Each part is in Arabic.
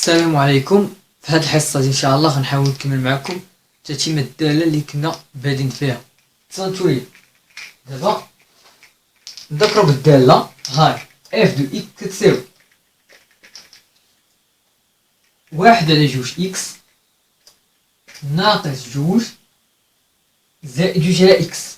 السلام عليكم. في هذه الحصة ان شاء الله غنحاول نكمل معكم تتمة الدالة اللي كنا بادين فيها. تصنتولي دابا نذكروا بالدالة هاي اف دو اكس كتساوي واحد على جوج اكس ناقص جوج زائد جوج على اكس.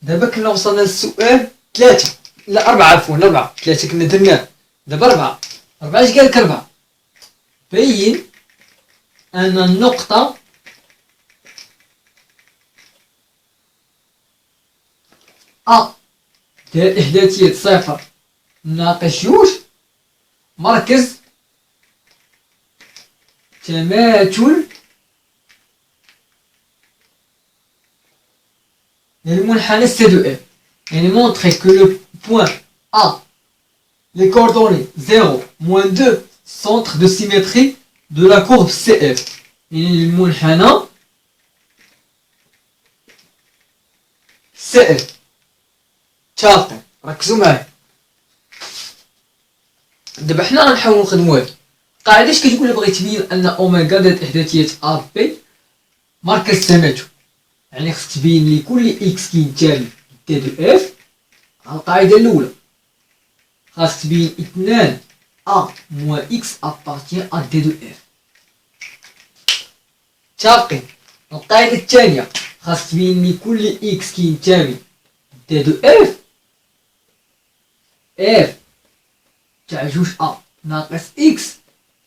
دابا كنا وصلنا للسؤال ثلاثة لا أربعة، عفوا أربعة، ثلاثة كنا درناه، دابا أربعة. أربعة اش قالك؟ أربعة بين أن النقطة أ إحداثية صفر ناقص جوج مركز تماثل للمنحنى سي دو اف. يعني montrer que le point A, les coordonnées 0, moins 2, centre de symétrie de la courbe CF. يعني المنحنى CF. تشاطي ركزوا معايا. دابا حنا غنحاولوا نخدموا هاد القاعده. اش كتقول؟ بغيت تبين ان اوميغا ذات احداثيه ا بي مركز تماثل، يعني خصك تبين لكل اكس كينتمي دي دو اف. القاعده الاولى خاصك تبين 2 ا موان اكس ابارتيان ا دي دو اف. متفقين؟ القاعده الثانيه خاصك تبين لكل اكس كينتمي دي دو اف اف تاع جوج ا ناقص اكس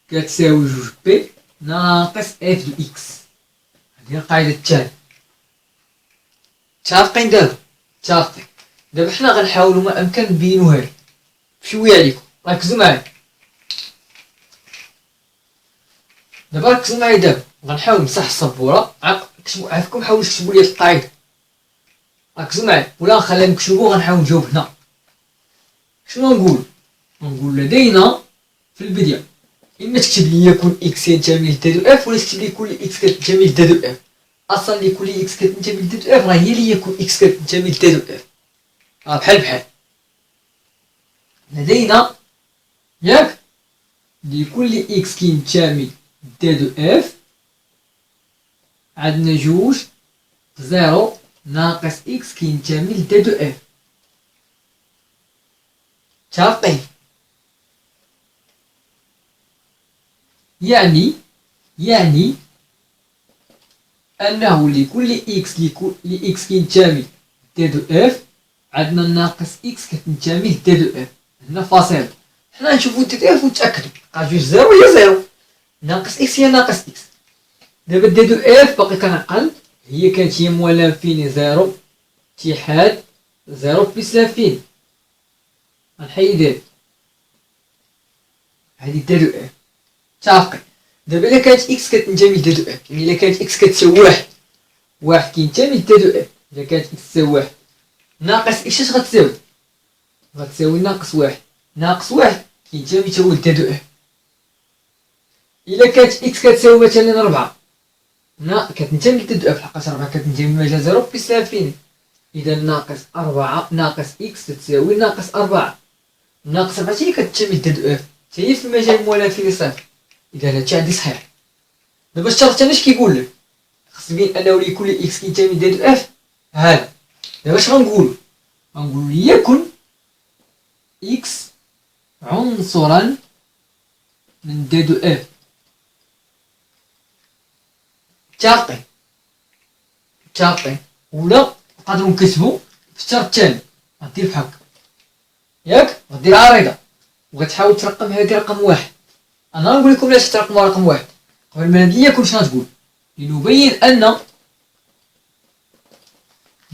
كتساوي جوج بي ناقص اف دو اكس. هذه القاعده الثانيه. متفقين؟ متفقين. دابا حنا غنحاولوا ما امكن نبينوها لك بشويه عليكم. ركزوا معايا دابا، ركزوا معايا دابا. غنحاول نمسح السبوره، عافاكم حاولوا تكتبوا لي القاعده. ركزوا معايا ولا نخليها مكتوبه وغنحاول نجاوب هنا. شنو نقول لدينا في البداية اما تكتب لي كل اكس ينتمي لدي دو اف، ولا تكتب لي كل اكس كتنتمي لدي دو اف. اصلا لي كل اكس كتنتمي لدي دو اف راه هي اللي كل اكس كتنتمي لدي دو اف. بحال لدينا ياك لكل اكس كينتمي لدي دو اف عندنا جوج زيرو ناقص اكس كينتمي لدي دو اف. متفقين؟ يعني أنه لكل إكس كينتمي دي دو إف عندنا ناقص إكس كتنتمي لدي دو إف. هنا فاصلة. حنا نشوفو دي دو إف ونتأكدو بقا جوج زيرو هي زيرو، ناقص إكس هي ناقص إكس. دابا دي دو إف باقي كنعقل هي كانت هي موال لانفيني زيرو اتحاد زيرو بليس لانفيني. غنحيد هادي دي دو إف. متفقين؟ دابا الا كانت اكس كتنتمي لدي دو اف، يعني الا كانت اكس كتساوي واحد كينتمي لدي دو اف. الا كانت اكس تساوي واحد ناقص اكس اش غتساوي ناقص واحد كينتمي تا هو لدي دو اف. الا كانت اكس كتساوي مثلا ربعة كتنتمي لدي دو اف، لحقاش ربعة كتنتمي مجال زيرو بليس لانفيني. اذا ناقص ربعة ناقص اكس تساوي ناقص ربعة. ناقص ربعة هي كتنتمي لدي دو اف، تا هي في المجال موال لانفيني صفر. اذا هادشي عندي صحيح. دابا الشرط انا اش كيقول لك؟ خص تبين انه لكل اكس كينتمي لدي دو اف هذا. دابا اش غنقولو يكن اكس عنصرا من دي دو اف. متفقين؟ ولا نقدروا نكتبوا في الشرط الثاني. غدير بحال هكا ياك، غدير عريضه وغتحاول ترقم هذه رقم واحد. انا غنقول لكم علاش ترقموا رقم واحد قبل ما هذه يكون. شنو غتقول؟ لنبين ان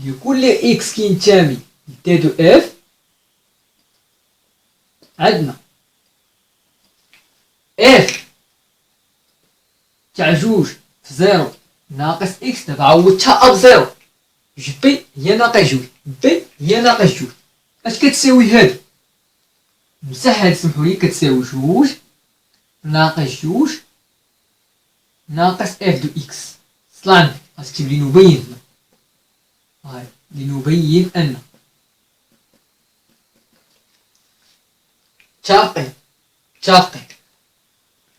لكل اكس كينتمي لدي دو اف عندنا اف تاع جوج في زيرو ناقص اكس. دابا عوضتها ا بزيرو، جوج بي هي ناقص جوج، بي هي ناقص جوج. اش كتساوي هادي؟ مسح هاد سمحولي. كتساوي جوج ناقص جوج ناقص اف دو اكس. صلان غتكتب لي نبين هاي لنبين ان. متفقين؟ متفقين.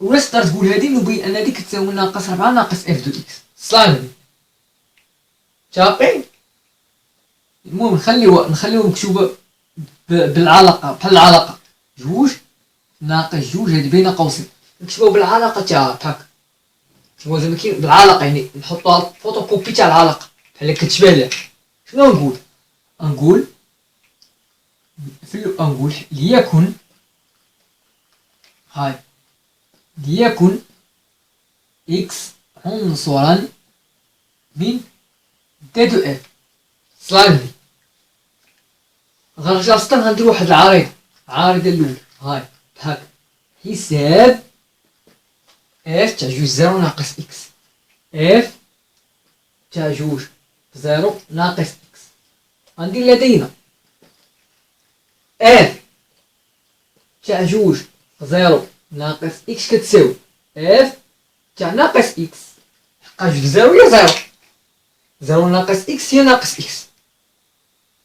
ولا تقدر تقول هادي نبين ان هادي كتساوي ناقص 4 ناقص اف دو اكس. صلاني متفقين. المهم نخليو مكتوبه بالعلاقه، بحال العلاقه جوج ناقص جوج، هادي بين قوسين نكتبوها بالعلاقه تاعها هكا. هو زعما كاين بالعلاقه، يعني نحطوها فوتوكوبي تاع العلاقه بحال كتشبه ليها. شنو نقول نقول ليكن إكس عنصرا من دي دو إف. صلاني غنرجع للسطر، غندير واحد العارضة الأولى بهاك حساب إف تاع جوج زيرو ناقص إكس، إف تاع جوج زيرو ناقص إكس. غندير لدينا إف تاع جوج زيرو ناقص إكس كتساوي إف تاع ناقص إكس، حقا جوج زيرو هي زيرو، زيرو ناقص إكس هي ناقص إكس.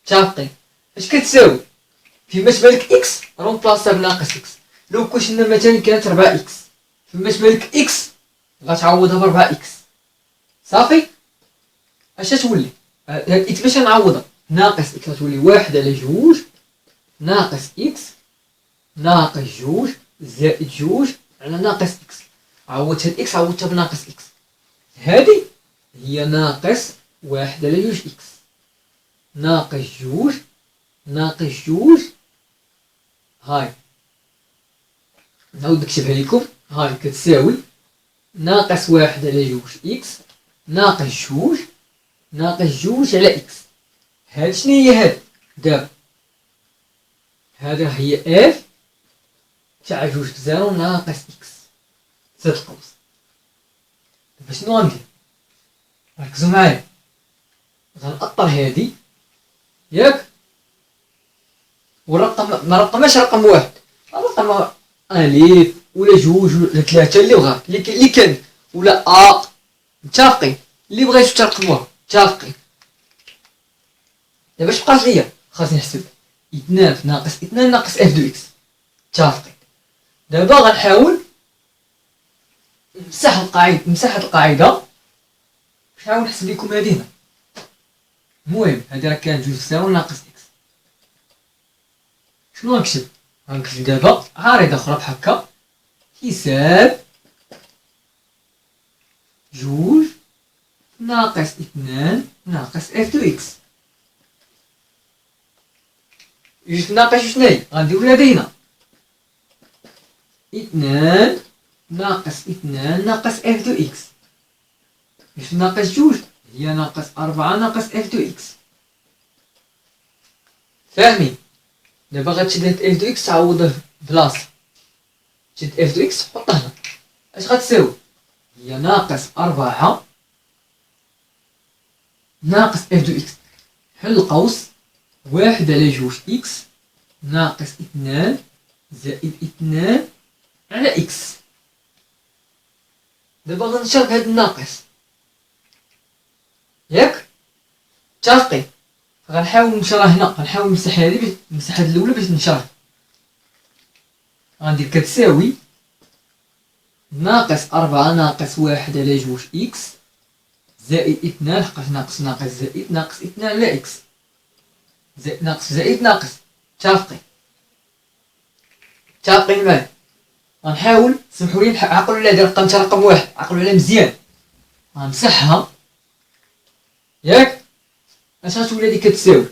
متفقين. اش كتساوي؟ فيما تبالك إكس رومبلاسا بناقص إكس. لو كنا مثلا كانت 4 إكس، فيما تبالك إكس غتعوضها ب 4 إكس صافي. اش تولي هاد إكس باش نعوضها؟ ناقص إكس غتولي واحد على جوج ناقص إكس ناقص جوج زائد جوج على ناقص إكس. عوضت هاد إكس عوضتها بناقص إكس، هادي هي ناقص واحد على جوج إكس ناقص جوج ناقص جوج. نعاود نكتبها لكم. كتساوي ناقص واحد على جوج إكس ناقص جوج ناقص جوج على إكس. هاد شنو هي هاد دابا؟ هذا هي إف تاع جوج زيرو ناقص إكس زاد القوس. دابا شنو غندير؟ ركزوا معايا، غنأطر هادي ياك، والرقم ما رقماش رقم واحد، الرقم ألف ولا جوج ولا ثلاثة اللي بغا اللي كان، ولا متفقين، اللي بغيتو ترقموها متفقين. دابا اش بقات ليا؟ خاصني نحسب اثنان في ناقص اثنان ناقص اف دو اكس. متفقين. دابا غنحاول نمسح هاد القاعدة باش نحاول نحسب لكم هادي هنا. المهم هادي راه كان جوج زيرو ناقص اكس. شنو غنكتب؟ غنكتب دابا عارضة أخرى بحكا حساب جوج ناقص اثنان ناقص اف دو اكس. جوج ناقص جوج شناهي؟ غنديرو لدينا اثنان ناقص اثنان ناقص اف دو اكس. جوج ناقص جوج هي ناقص أربعة ناقص اف دو اكس. فاهمين؟ دابا غتشد هاد اف دو اكس تعوضه بلاصة، تشد اف دو اكس تحطها هنا. اش غتساوي؟ هي ناقص أربعة ناقص اف دو اكس، حل القوس، واحد على جوج اكس ناقص اثنان زائد اثنان على اكس. دابا غنشرب هاد الناقص ياك، متفقين. غنحاول نشرها هنا، غنحاول نمسح هادي، نمسح هاد الاولى باش نشرها. غندير كتساوي ناقص أربعة ناقص واحد على جوج إكس زائد اثنان، حقاش ناقص ناقص زائد ناقص اثنان على إكس، زائد ناقص زائد ناقص. متفقين معايا. غنحاول سمحولي عقلوا على هاد الرقم تا رقم واحد، عقلوا عليه مزيان. غنمسحها ياك. اش غتولي هادي؟ كتساوي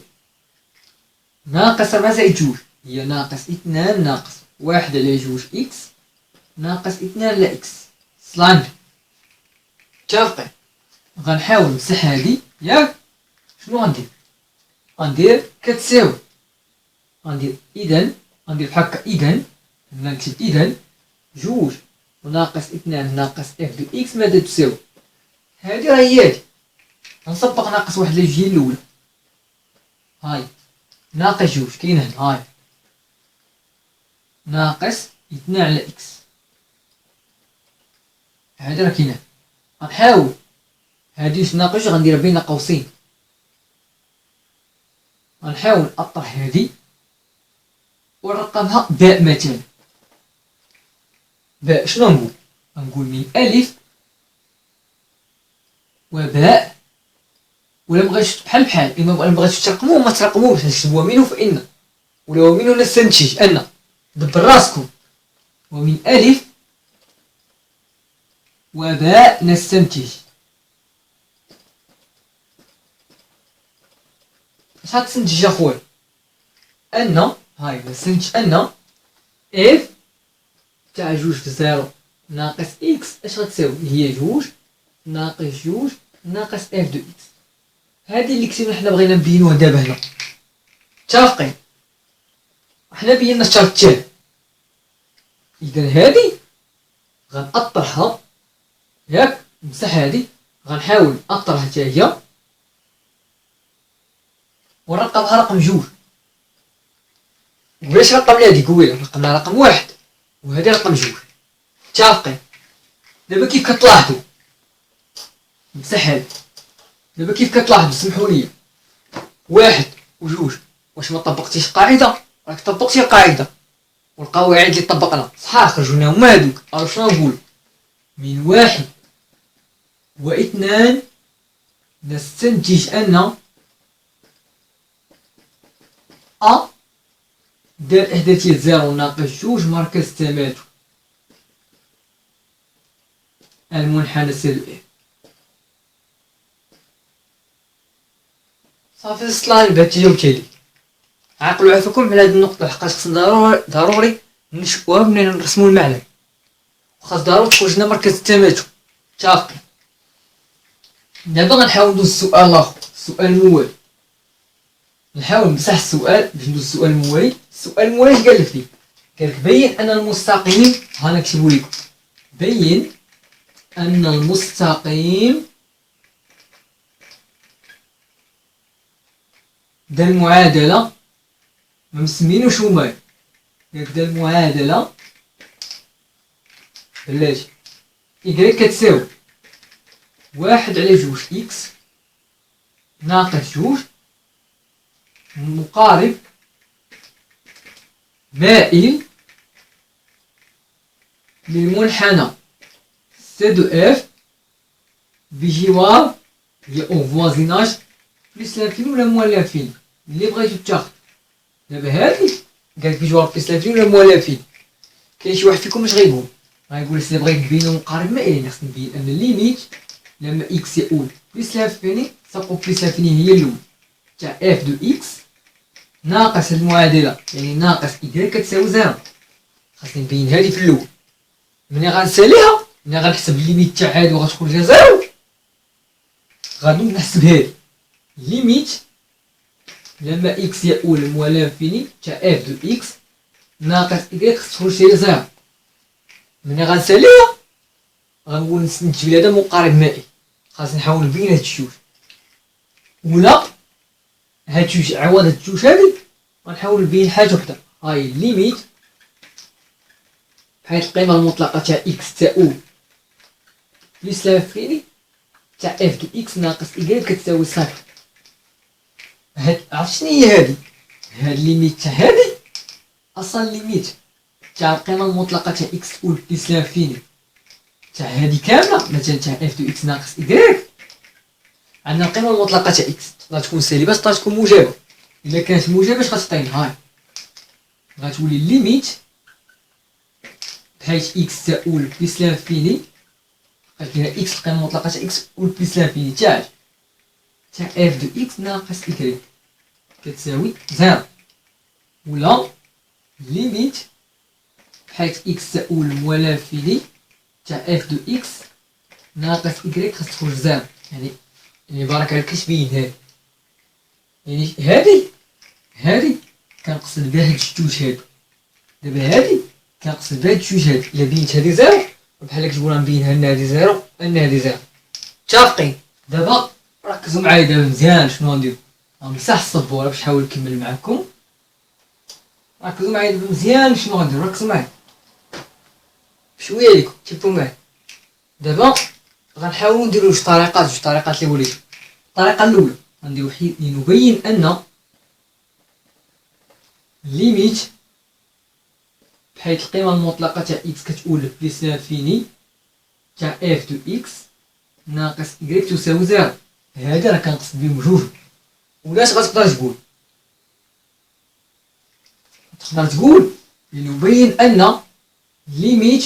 ناقص أربعة زائد جوج هي ناقص اثنان ناقص واحد على جوج إكس ناقص اثنان على إكس. صلاني متفقين. غنحاول نمسح هادي ياك. شنو غندير كتساوي، غندير غندير بحال هكا نكتب جوج وناقص اثنان ناقص اف دو اكس ماذا تساوي؟ هادي راه هي هادي، غنصبق ناقص واحد للجهة الأولى، ناقص جوج كاين هنا، ناقص اثنان على اكس، هادي راه كاينه. غنحاول هادي ناقص غنديرها بين قوسين، غنحاول نأطر هادي ونرقمها باء مثلا. باء شنو نقول؟ نقول من ألف وباء، ولا بغيتش بحال إما بغيتش ترقموه ما ترقموش، نكتبوها من وفإن، ولا ومن نستنتج أن. دبر راسكم، ومن ألف وباء نستنتج. اش غتستنتج اخويا؟ ان هاي نستنتج ان اف تاع جوج في زيرو ناقص اكس اش غتساوي؟ هي جوج ناقص جوج ناقص اف دو اكس. هادي اللي كتبنا حنا بغينا نبينوها دابا هنا. متفقين؟ حنا بينا الشرط التالي. اذا هادي غنأطرها، ياك نمسح هادي، غنحاول نأطرها حتى هي ونرقمها رقم جوج. وعلاش رقمنا هادي قويله؟ رقمنا رقم واحد وهادي رقم جوج. متفقين؟ دابا كيف كتلاحظوا، نمسح هادي، دابا كيف كتلاحظوا سمحوا لي، واحد وجوج واش ما طبقتيش القاعده؟ راك طبقتي القاعده والقواعد اللي طبقنا صحاح خرجوا لنا هما هادوك. الو شنو نقول؟ من واحد واثنان نستنتج ان أ دال إحداثية زيرو ناقص جوج مركز تماثل المنحنى سالب إف. صافي السلايد بهاد التجاوب ليك. عقلوا عافاكم على هاد النقطة لحقاش خصنا ضروري نشوفوها ملي نرسمو المعلم، وخاص ضروري تخرج لنا مركز التماثل. متفقين؟ دابا غنحاول ندوز السؤال الآخر، السؤال الموالي. نحاول نمسح السؤال باش ندوز السؤال الموالي. السؤال الموالي اش قالك فيه؟ قالك بين أن المستقيم، ها نكتبو ليكم، بين أن المستقيم دا المعادلة ما مسمينوش هما، قالك دا المعادلة بلاتي إكغيك كتساوي واحد على جوج إكس ناقص جوج مقارب مائل للمنحنى سي دو اف بجوار هي او فوازيناج بليس لانفيني ولا موال لانفيني اللي بغيتو تاخد. دابا هادي قالك بجوار بليس لانفيني ولا موال لانفيني. كاين شي واحد فيكم اش غيقول؟ غيقول سي بغيت نبينو مقارب مائل خصني نبين ان الليميت لما اكس يؤول بليس لانفيني ساقو بليس لانفيني هي الاول تاع اف دو اكس ناقص المعادلة يعني ناقص إكغيك كتساوي زيرو. خاصني نبين هادي في الأول. ملي غنساليها، ملي غنحسب الليميت تاع هادي وغتخرج لي زيرو، غنوض نحسب هادي ليميت لما إكس يؤول موال لانفيني تاع اف دو إكس ناقص إكغيك خص تخرج لي زيرو. ملي غنساليها غنقول نستنتج بلي هذا مقارب مائي. خاصني نحاول نبين هاد الجوج، ولا هاد جوج عوض هاد الجوج هادي غنحاول نبين حاجة وحدة. هاي الليميت بحيث القيمة المطلقة تاع إكس تؤول بليس لانفيني تاع اف دو إكس ناقص إكغيك كتساوي صفر. هاد عرفت شنو هي هادي؟ هاد الليميت تاع هادي أصلا الليميت تاع القيمة المطلقة تاع إكس تؤول بليس لانفيني تاع هادي كاملة مثلا تاع اف دو إكس ناقص إكغيك. عندنا القيمة المطلقة تاع إكس تقدر تكون سالبة تقدر تكون موجبة. إلا كانت موجبة اش غتعطينا؟ هاي غتولي الليميت بحيث إكس تؤول بليس لانفيني غتلقى إكس القيمة المطلقة تاع إكس تؤول بليس لانفيني تاع اف دو إكس ناقص إكغيك كتساوي زيرو، ولا ليميت بحيث إكس تؤول موال لانفيني تاع اف دو إكس ناقص إكغيك خاص تخرج زيرو. يعني بارك عليك كيش بين هادي، يعني هادي كنقصد بها هاد الجوج هادو. دابا هادي كنقصد بها هاد الجوج هادو. إلا بينت هادي زيرو بحال تقول نبينها أن هادي زيرو أن هادي زيرو. متفقين؟ دابا ركزوا معايا دابا مزيان شنو غندير. غنمسح السبورة باش نحاول نكمل معاكم. ركزوا معايا دابا مزيان شنو غندير، ركزوا معايا بشوية ليكم تبقوا معايا. دابا غنحاولوا نديرو جوج طريقات اللي وليتو. الطريقة الأولى غنديرو لنبين أن ليميت بحيث القيمة المطلقة تاع إكس كتولف بليس لانفيني تاع اف دو إكس ناقص إكغيك تساوي زيرو. هادا راه كنقصد بهم جوج. ولاش غتقدر تقول؟ تقدر تقول لنبين أن ليميت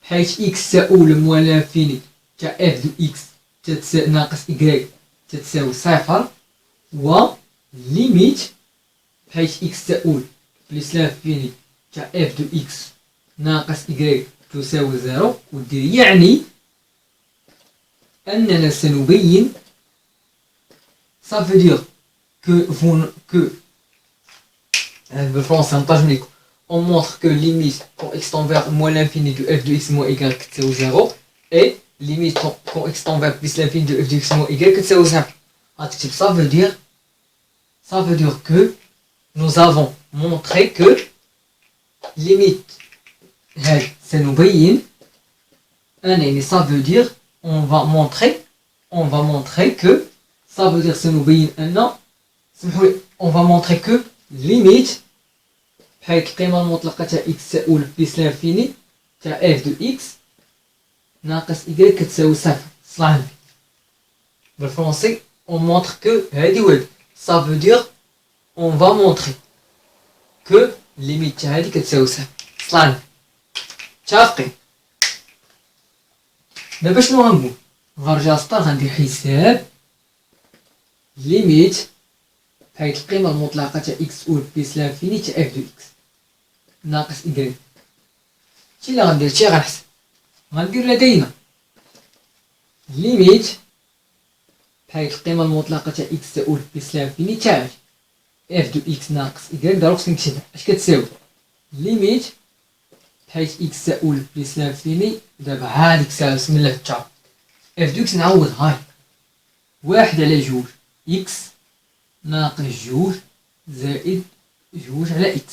بحيث إكس تؤول موان لانفيني تاع اف دو إكس ناقص إكغيك تتساوي صفر، و ليميت بحيث إكس تؤول بليس لانفيني تاع اف دو إكس ناقص إكغيك تساوي زيرو. ودير يعني أننا سنبين ça veut dire que بالفرنسي نترجم لكم on montre que limite quand x tend vers moins l'infini de f de x moins y تساوي زيرو et limite quand x tend vers plus l'infini de f de x moins y تساوي زيرو. غتكتب ça veut dire que nous avons montré que limite هاد سنبين يعني ça veut dire on va montrer que ça veut dire سنبين أن on va montrer que limite بحيث القيمة المطلقة تاع x تؤول بليس لانفيني تاع f دو x ناقص y كتساوي صفر. صلح بالفرنسي on montre que هادي ولد ça veut dire on va montrer que limite تاع هادي كتساوي صفر. صلح متفقين؟ دابا شنو غنقول؟ غنرجع للسطر غندير حساب ليميت بحيث القيمة المطلقة تاع x تؤول بليس لانفيني تاع f دو x ناقص y. هادشي اللي غندير، هادشي غنحسب. غندير لدينا ليميت بحيث القيمة المطلقة تاع x تؤول بليس لانفيني تاع f دو x ناقص y. دابا خصني نكتبها اش كتساوي ليميت بحيث x تؤول بليس لانفيني. دابا هاديك الساعة بسم الله تعالى f دو x نعوض هاي واحد على جوج x ناقص جوج زائد جوج على x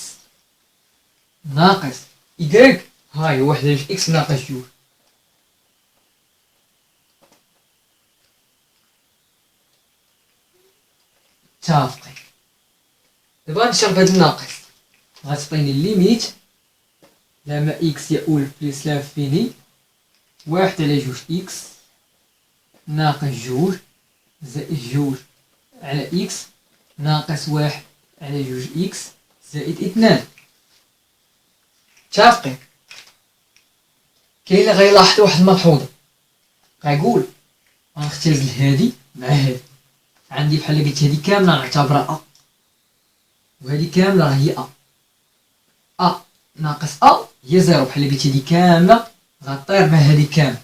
ناقص y هاي واحد على x ناقص جوج. متفقين؟ دابا غنشرب هاد الناقص غتعطيني ليميت لما x يؤول بليس لانفيني واحد على جوج x ناقص جوج زائد جوج على x ناقص واحد على جوج x زائد اثنان. متفقين؟ كاين اللي غيلاحظ واحد الملحوظة، غيقول غنختزل هادي مع هادي، عندي بحال قلت هادي كاملة نعتبرها أ وهادي كاملة راه هي أ ناقص أ هي زيرو. بحال قلت هادي كاملة غطير مع هادي كاملة.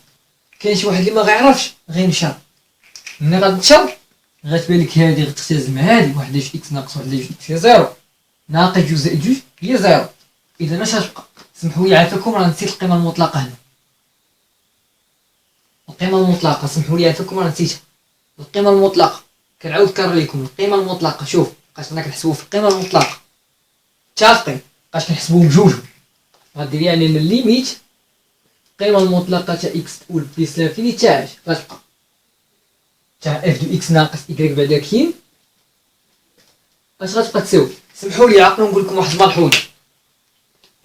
كاين شي واحد اللي ما غيعرفش غينشر، ملي غتنشر غتبان لك هادي غتختزل مع هادي واحد على جوج إكس ناقص واحد على جوج إكس هي زيرو ناقص جوج زائد جوج هي زيرو. إذا اش غتبقى؟ سمحوا لي عافاكم راه نسيت القيمة المطلقة هنا. القيمة المطلقة سمحوا لي عافاكم راه نسيتها. القيمة المطلقة كنعاود نكرر لكم القيمة المطلقة. شوف بقاش حنا كنحسبو في القيمة المطلقة متفقين؟ بقاش كنحسبوهم بجوجهم. غدير يعني ان الليميت القيمة المطلقة تاع اكس تؤول بليس لانفيني تاع اش غتبقى تاع اف دو اكس ناقص ايكغيك بعدا كاين اش غتبقى تساوي. سمحوا لي عقلوا نقول لكم واحد الملحوظة.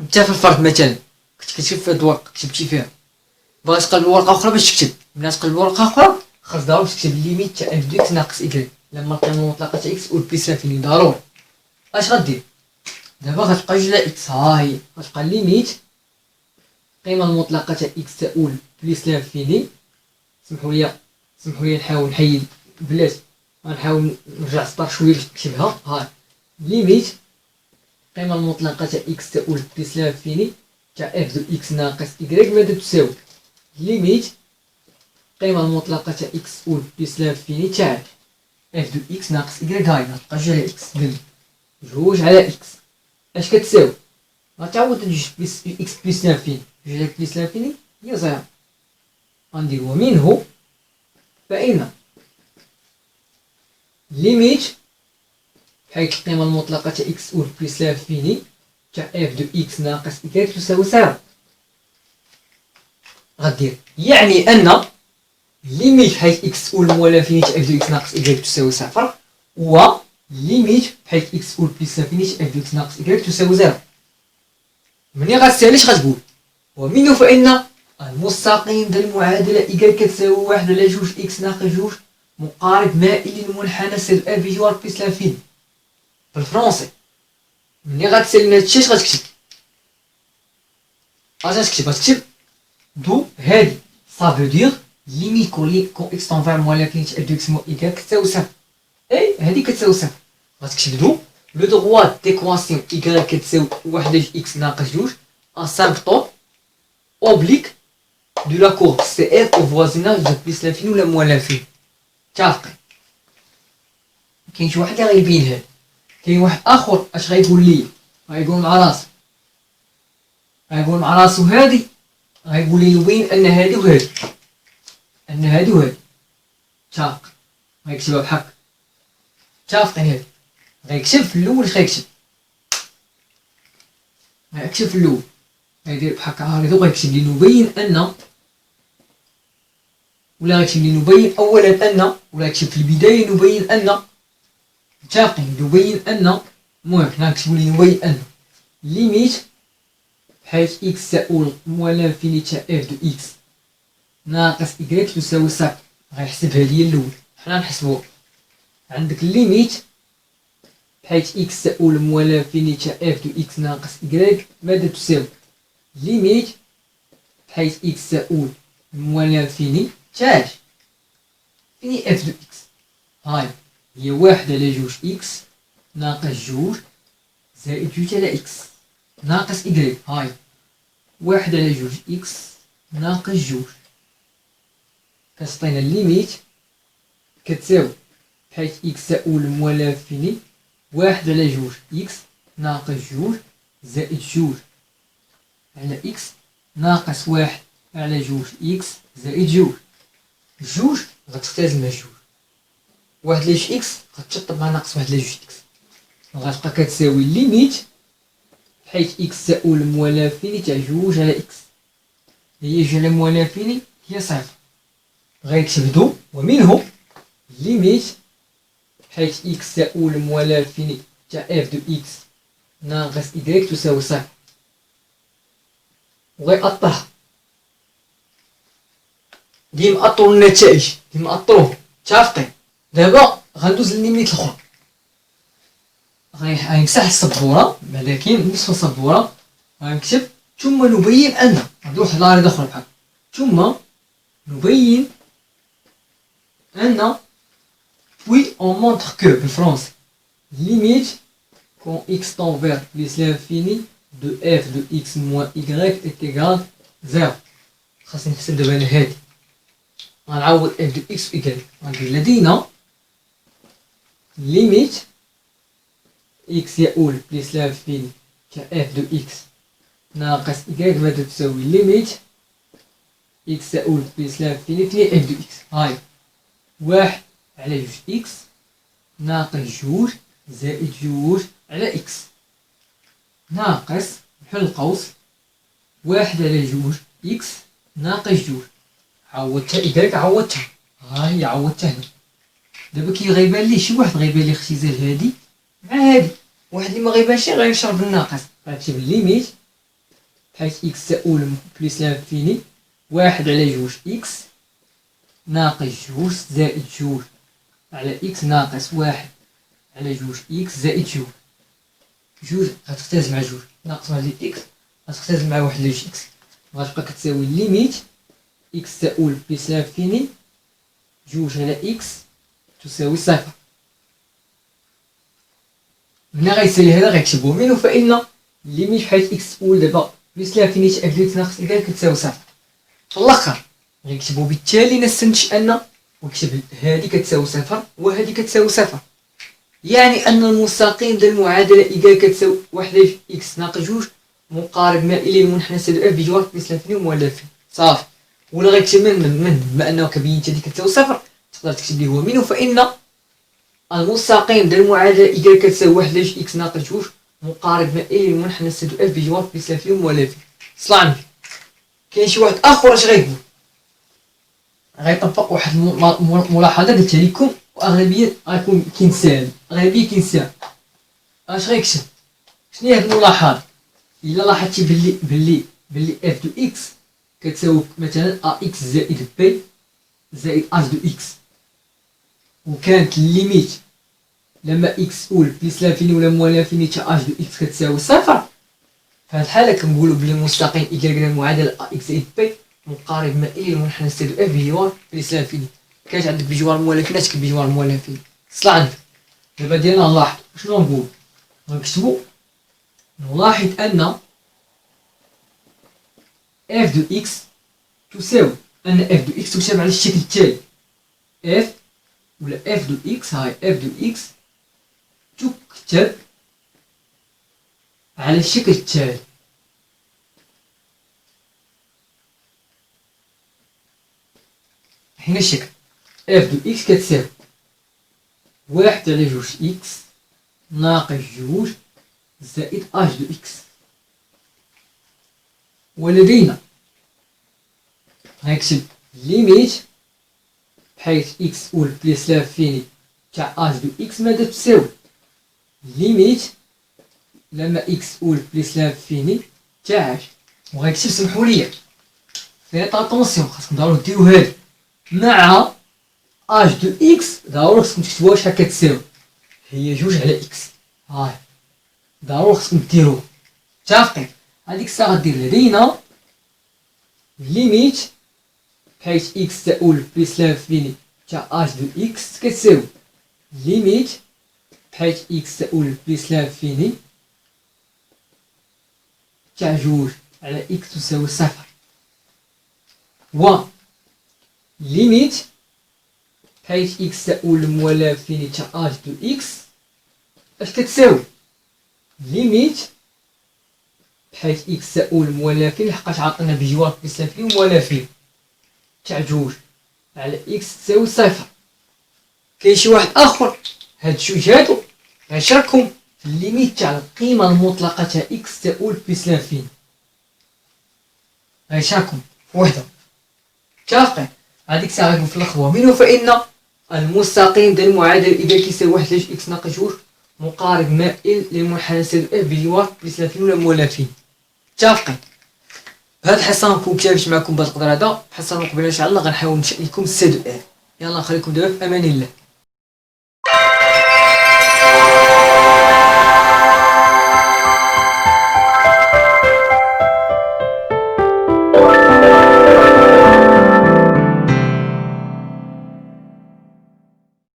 انت في الفرد مثلا كنت كتكتب في هاد الورقة كتبتي فيها بغيت تقلب ورقة أخرى باش تكتب، ملي تقلب ورقة أخرى خاص ضروري تكتب الليميت تاع اف دو اكس ناقص ايكغيك لما القيمة المطلقة تاع اكس تؤول بليس لانفيني ضروري. اش غدير دابا؟ غتبقى جوج على اكس، ها هي غتبقى ليميت القيمة المطلقة تاع اكس تؤول بليس لانفيني. سمحوا لي نحاول نحيد بلاتي، غنحاول نرجع السطر شويه باش نكتبها. ها ليميت القيمة المطلقة تاع اكس تؤول بليس لانفيني تاع اف دو اكس ناقص ايكغيك ماذا تساوي ليميت القيمة المطلقة تاع اكس تؤول بليس لانفيني تاع اف دو اكس ناقص ايكغيك. هاي غتبقى جوج على اكس، قلب جوج على اكس اش كتساوي؟ غتعوض جوج بليس اكس بليس لانفيني، جوج على بليس لانفيني هي زيرو. غندير ومنه فإن ليميت حيث القيمة المطلقة تاع اكس تؤول بليس لانفيني تاع اف دو اكس ناقص ايكغيك تساوي صفر. غدير يعني أن ليميت حيث اكس تؤول موال لانفيني تاع اف دو اكس ناقص ايكغيك تساوي صفر، و ليميت حيث اكس تؤول بليس لانفيني تاع اف دو اكس ناقص ايكغيك تساوي زيرو. مني غتسالي اش غتقول؟ ومنه فإن المستقيم ديال المعادلة إيكال كتساوي واحد على جوج إكس ناقص جوج مقارب مائل للمنحنى سالب أ بجوار بلس لانفيني. بالفرونسي مني غتسالي هادشي اش غتكتب؟ اش غتكتب؟ دو هادي صافو دير ليميت كون إكس طون فيغ موان لانفيني تاع دو إكس مو إيكال كتساوي صفر. أي هادي كتساوي صفر. غتكتب دو لو دغوا ديكواسيون إيكال كتساوي واحد على جوج إكس ناقص جوج أسامبطون oblique de la courbe CF au voisinage de plus l'infini ولا moins l'infini. متفقين؟ كاين شي واحد اللي غيبين هاد، كاين واحد اخر اش غيقول لي؟ غيقول مع راسو، هادي غيقول لي يبين ان هادي وهادي، متفق؟ غيكتبها بحال هكا، متفقين؟ هادي غيكتب في الاول اش غيكتب؟ غيكتب في الاول غيدير بحال هكا عارض وغيكتب لي نبين ان، ولا غيكتب لي نبين اولا ان، ولا يكتب في البدايه نبين ان، متفقين؟ نبين ان، المهم حنا نكتبو لي نبين ان ليميت بحيث اكس تساوي موان لانفيني تاع اف دو اكس ناقص ايكغيك تساوي صفر. غيحسبها ليا الاول، حنا نحسبوها. عندك ليميت بحيث اكس تساوي موان لانفيني تاع اف دو اكس ناقص ايكغيك ماذا تساوي؟ ليميت بحيث اكس تساوي موان لانفيني تاع فيني اف دو اكس، هاي هي واحد على جوج اكس ناقص جوج زائد جوج على اكس ناقص إيكغيك، هاي واحد على جوج اكس ناقص جوج كتعطينا الليميت كتساوي بحيث اكس تساوي موان لانفيني واحد على جوج اكس ناقص جوج زائد جوج على اكس ناقص واحد على جوج اكس زائد جوج. جوج غتختزل مع جوج، واحد على جوج اكس غتشطب مع ناقص واحد على جوج اكس، غتبقى كتساوي ليميت بحيث اكس تساوي موان لانفيني تاع جوج على اكس، هي جوج على موان لانفيني هي صفر. غيكتب دو ومنه ليميت بحيث اكس تساوي موان لانفيني تاع اف دو اكس ناقص إيكغيك تساوي صفر، وغيأطرها. ديما أطرو النتائج، ديما أطروهم، متفقين؟ دابا غندوز للليميت الأخرى، غنمسح السبورة، بعدا كاين نصف السبورة، غنكتب ثم نبين أن، غندير واحد العريضة أخرى بحال ثم نبين أن puis on montre que بالفرنسي limite quand x tend vers plus l'infini de f de x moins y est égal 0. خاصني نحسب دابا انا هادي، غنعوض f de x و y، غندير لدينا limite x يؤول بليس لانفيني تاع f de x ناقص y ماذا تساوي ليميت x يؤول بليس لانفيني في f de x، هاي واحد على جوج x ناقص جوج زائد جوج على x ناقص بحال القوس واحد على جوج x ناقص جوج، عوضتها y عوضتها، ها هي عوضتها هنا. دابا كي غيبان ليه شي واحد غيبان ليه اختزال هادي مع هادي، واحد اللي ما غيبانش غينشرب بالناقص، غنكتب ليميت بحيث اكس تؤول بليس لانفيني واحد على جوج اكس ناقص جوج زائد جوج على اكس ناقص واحد على جوج اكس زائد جوج. جوج غتختزل مع جوج ناقص واحد اكس غتختزل مع واحد على جوج اكس، غتبقى كتساوي ليميت اكس تؤول بليس لانفيني جوج على اكس تساوي صفر. هنا غيسالي هذا غيكتبو منه فإن ليميت بحيث اكس تؤول دابا بليس لانفيني تاع اف دو اكس ناقص إيكال كتساوي صفر. في الاخر غيكتبو بالتالي نستنتج ان، وكتب هادي كتساوي صفر وهادي كتساوي صفر، يعني ان المستقيم ديال المعادله إيكال كتساوي واحد على اكس ناقص جوج مقارب مائل للمنحنى سالب اف بجوار بليس لانفيني وموان لانفيني صافي. ولا غيكتب من بما انه كبينت هادي كتساوي صفر تقدر تكتب لي هو منه فإن المستقيم ديال المعادله إيكال كتساوي واحد على جوج اكس ناقص جوج مقارب مائل للمنحنى سالب اف بجوار بليس لانفيني وموان لانفيني. صلى على النبي. كاين شي واحد اخر اش غيقول؟ غيطبق واحد ملاحظه درتها لكم واغلبيه غيكون كينساها، اغلبيه كينساها. اش غيكتب؟ شنو هي هاد الملاحظه؟ الا لاحظتي بلي اف دو اكس كتساوي مثلا ا اكس زائد بي زائد اش دو اكس، وكانت الليميت لما اكس اول بليس لانفيني ولا موان لانفيني تا اش دو اكس كتساوي صفر، في هاد الحالة كنقولو بلي مستقيم إيكال معادلة ا اكس زائد بي مقارب مائلي للمنحنى سي دو اف بجوار بليس لانفيني. كانت عندك بجوار موان لانفيني تكتب بجوار موان لانفيني، صلا عندك. دابا ديالنا نلاحظ شنو نقول، غنكتبو نلاحظ أن اف دو اكس تساوي أن اف دو اكس تكتب على الشكل التالي، اف ولا اف دو اكس، هاي اف دو اكس تكتب على الشكل التالي، هنا الشكل اف دو اكس كتساوي واحد على جوج اكس ناقص جوج زائد اش دو اكس. ولدينا غنكتب ليميت بحيث اكس اول بليس لانفيني تاع اش دو اكس ماذا تساوي ليميت لما اكس اول بليس لانفيني تاع اش. وغنكتب سمحوليا فيت اتونسيون خاصكم ضروري ديرو هادي مع اش دو اكس، ضروري خاصكم تكتبوها شحال كتساوي، هي جوج على اكس، هاي ضروري خاصكم ديروها متفقين. هاديك الساعة غدير لدينا ليميت بحيث اكس تؤول بليس لانفيني تاع اش دو اكس كتساوي ليميت بحيث اكس تؤول بليس لانفيني تاع جوج على اكس تساوي صفر، و ليميت بحيث اكس تؤول موال لانفيني تاع اش دو اكس اش كتساوي ليميت بحيث اكس تؤول موال لانفيني لحقاش عطانا بجوار بليس لانفيني وموال لانفيني تاع جوج على اكس تساوي صفر. كاين شي واحد اخر هاد الجوج هادو غنشاركهم في الليميت تاع القيمة المطلقة تاع اكس تؤول بليس لانفيني، غيشاركهم في وحدة متفقين. هاديك الساعة غنكون في الاخر ومنه فإن المستقيم ديال المعادلة إذا كيساوي واحد على جوج اكس ناقص جوج مقارب مائل للمنحنى سي دو اف بجوار بليس لانفيني ولا موال لانفيني متفقين. بهاد الحصة نكون كتابت معكم بهاد القدر هذا. الحصة المقبلة إن شاء الله غنحاول نشأ لكم سي دو اف. يلا نخليكم دابا في أمان الله.